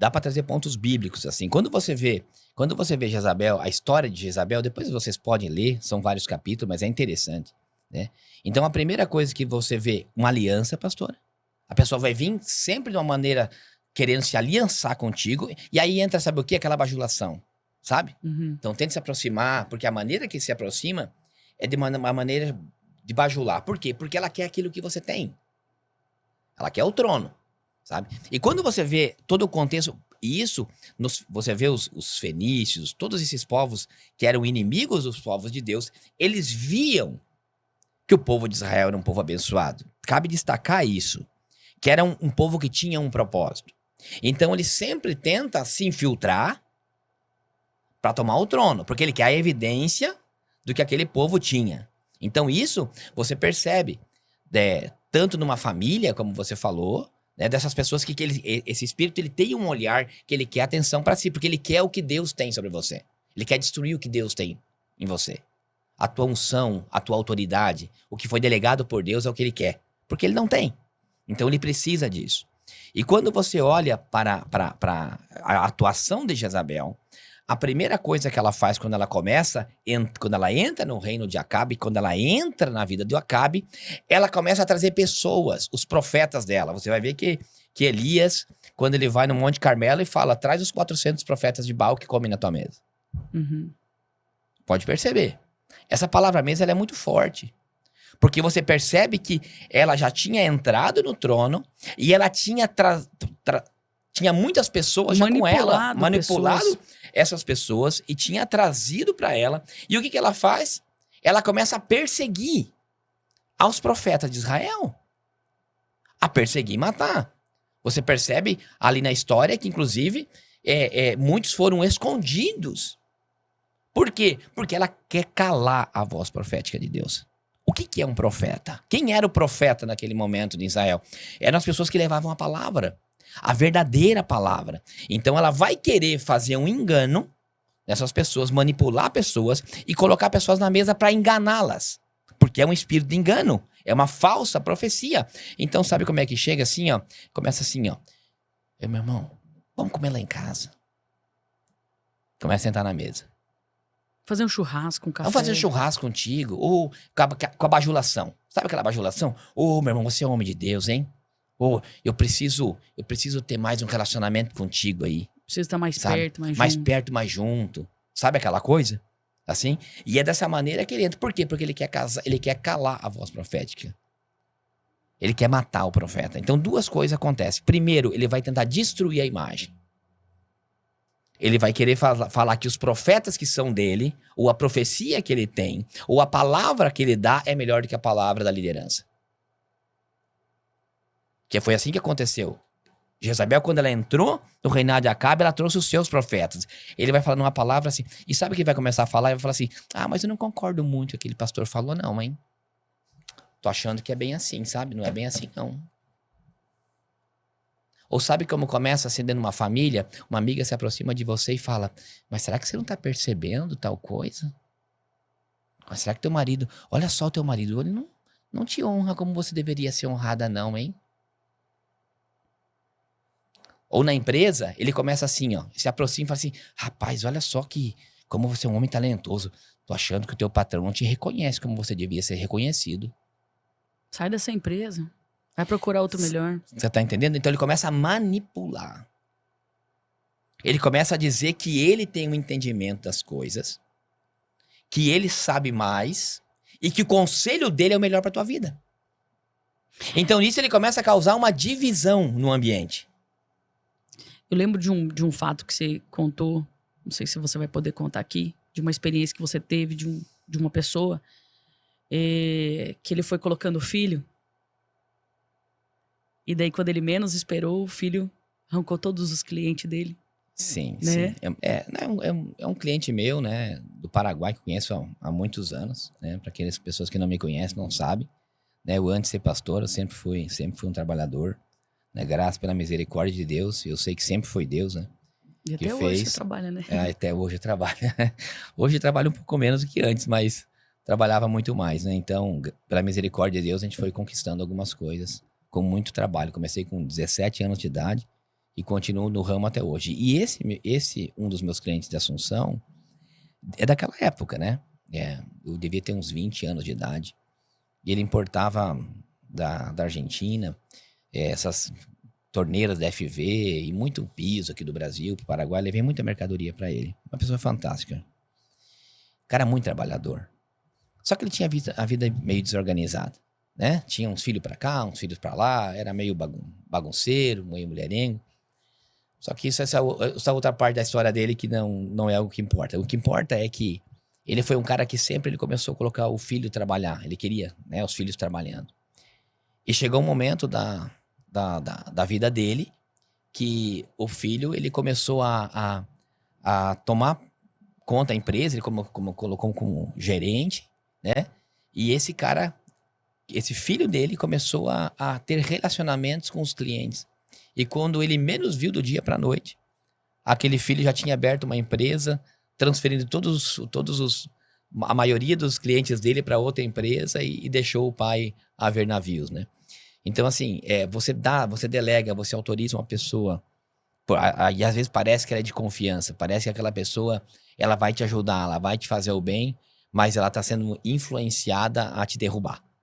dá para trazer pontos bíblicos, assim. Quando você vê Jezabel, a história de Jezabel, depois vocês podem ler, são vários capítulos, mas é interessante, né? Então, a primeira coisa que você vê, uma aliança, pastora. A pessoa vai vir sempre de uma maneira querendo se aliançar contigo, e aí entra, sabe o quê? Aquela bajulação, sabe? Uhum. Então, tente se aproximar, porque a maneira que se aproxima é de uma maneira de bajular. Por quê? Porque ela quer aquilo que você tem. Ela quer o trono, sabe? E quando você vê todo o contexto, e isso, você vê os fenícios, todos esses povos que eram inimigos dos povos de Deus, eles viam que o povo de Israel era um povo abençoado. Cabe destacar isso, que era um povo que tinha um propósito. Então ele sempre tenta se infiltrar para tomar o trono, porque ele quer a evidência do que aquele povo tinha. Então isso você percebe, tanto numa família, como você falou, né, dessas pessoas que esse espírito ele tem um olhar que ele quer atenção para si, porque ele quer o que Deus tem sobre você. Ele quer destruir o que Deus tem em você. A tua unção, a tua autoridade, o que foi delegado por Deus é o que ele quer, porque ele não tem. Então ele precisa disso. E quando você olha para a atuação de Jezabel, a primeira coisa que ela faz quando ela quando ela entra no reino de Acabe, quando ela entra na vida de Acabe, ela começa a trazer pessoas, os profetas dela. Você vai ver que Elias, quando ele vai no Monte Carmelo e fala, traz os 400 profetas de Baal que comem na tua mesa. Uhum. Pode perceber. Essa palavra mesa ela é muito forte. Porque você percebe que ela já tinha entrado no trono e ela tinha muitas pessoas já com ela, manipulado essas pessoas e tinha trazido para ela. E o que ela faz? Ela começa a perseguir aos profetas de Israel. A perseguir e matar. Você percebe ali na história que, inclusive, muitos foram escondidos. Por quê? Porque ela quer calar a voz profética de Deus. O que é um profeta? Quem era o profeta naquele momento de Israel? Eram as pessoas que levavam a palavra, a verdadeira palavra. Então ela vai querer fazer um engano nessas pessoas, manipular pessoas e colocar pessoas na mesa para enganá-las. Porque é um espírito de engano, é uma falsa profecia. Então sabe como é que chega assim, ó? Começa assim, ó. Meu irmão, vamos comer lá em casa. Começa a sentar na mesa. Fazer um churrasco, um café. Vamos fazer um churrasco contigo, ou com a bajulação. Sabe aquela bajulação? Meu irmão, você é um homem de Deus, hein? Eu preciso ter mais um relacionamento contigo aí. Preciso estar mais sabe? perto, mais mais junto. perto, mais junto. Sabe aquela coisa? Assim? E é dessa maneira que ele entra. Por quê? Porque ele quer calar a voz profética. Ele quer matar o profeta. Então, duas coisas acontecem. Primeiro, ele vai tentar destruir a imagem. Ele vai querer falar que os profetas que são dele, ou a profecia que ele tem, ou a palavra que ele dá é melhor do que a palavra da liderança. Que foi assim que aconteceu. Jezabel, quando ela entrou no reinado de Acabe, ela trouxe os seus profetas. Ele vai falando uma palavra assim, e sabe o que ele vai começar a falar? Ele vai falar assim, mas eu não concordo muito com o que aquele pastor falou não, hein? Tô achando que é bem assim, sabe? Não é bem assim, não. Ou sabe como começa assim dentro de uma família? Uma amiga se aproxima de você e fala, mas será que você não tá percebendo tal coisa? Mas será que teu marido... Olha só o teu marido, ele não te honra como você deveria ser honrada não, hein? Ou na empresa, ele começa assim, ó, se aproxima e fala assim, rapaz, olha só como você é um homem talentoso. Tô achando que o teu patrão não te reconhece como você devia ser reconhecido. Sai dessa empresa. Vai procurar outro melhor. Você tá entendendo? Então ele começa a manipular. Ele começa a dizer que ele tem um entendimento das coisas, que ele sabe mais e que o conselho dele é o melhor pra tua vida. Então nisso ele começa a causar uma divisão no ambiente. Eu lembro de um fato que você contou, não sei se você vai poder contar aqui, de uma experiência que você teve de uma pessoa, que ele foi colocando o filho. E daí, quando ele menos esperou, o filho arrancou todos os clientes dele. Sim, né? sim. É um cliente meu, né, do Paraguai, que eu conheço há muitos anos, né? Para aquelas pessoas que não me conhecem, não sabem. Né, eu, antes de ser pastor, eu sempre fui um trabalhador. Né, graças pela misericórdia de Deus. Eu sei que sempre foi Deus, né? E que até hoje fez. você trabalha, né? Até hoje eu trabalho. Hoje eu trabalho um pouco menos do que antes, mas trabalhava muito mais, né? Então, pela misericórdia de Deus, a gente foi conquistando algumas coisas com muito trabalho. Comecei com 17 anos de idade e continuo no ramo até hoje. E esse um dos meus clientes de Assunção, é daquela época, né? Eu devia ter uns 20 anos de idade. E ele importava da Argentina essas torneiras da FV e muito piso aqui do Brasil, pro Paraguai. Levei muita mercadoria para ele. Uma pessoa fantástica. Cara muito trabalhador. Só que ele tinha a vida meio desorganizada, né? Tinha uns filhos para cá, uns filhos para lá. Era meio bagunceiro, meio mulherengo. Só que essa outra parte da história dele que não é o que importa. O que importa é que ele foi um cara que sempre ele começou a colocar o filho trabalhar. Ele queria, né, os filhos trabalhando. E chegou um momento da vida dele que o filho, ele começou a tomar conta da empresa, ele colocou como gerente, né? E esse filho dele começou a ter relacionamentos com os clientes. E quando ele menos viu do dia para a noite, aquele filho já tinha aberto uma empresa, transferindo a maioria dos clientes dele para outra empresa e deixou o pai a ver navios, né? Então, assim, você delega, você autoriza uma pessoa, e às vezes parece que ela é de confiança, parece que aquela pessoa, ela vai te ajudar, ela vai te fazer o bem, mas ela está sendo influenciada a te derrubar.